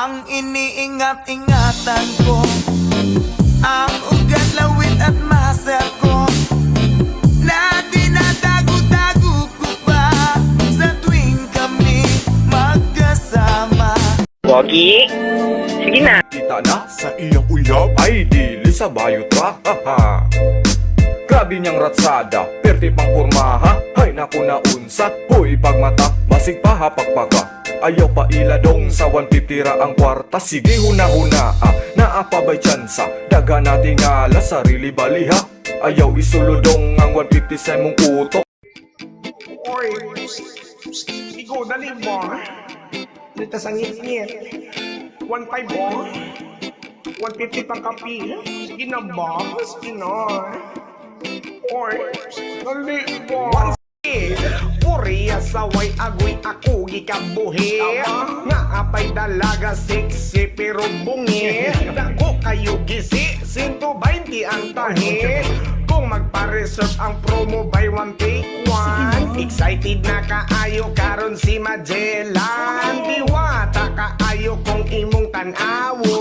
Ang iniingat-ingatan ko, ang ugat, lawit at muscle ko, na dinadago-dago ko pa sa tuwing kami magkasama. Pogi, sige na. Kita na sa iyong uyab ay dili sa bayot ra. Grabe niyang ratsada, perte pang pormaha. Hay naku na unsa, hoy pagmata, basig pa hapagpaga. Ayaw pa iladong sa 150 ra ang kwarta. Sige huna-huna, naapabay tsansa. Daga na tingala, sarili baliha. Ayaw isulodong ang 150 sa mong utok. Oy, ikaw dali mo. Dito sa ngit-ngit. 1.5 mo. 150 pang kapi. Sige na ba? Sige na. Oy, dali mo. Puriya saway agoy ako gikabuhi. Nga apay dalaga sexy pero bungi. Dako kayo gisi, 120 ang tahi. Kung magpa-reserve ang promo buy one take one. Excited na kaayo karon si Magellan. Diwata kaayo kung imong tan-awo.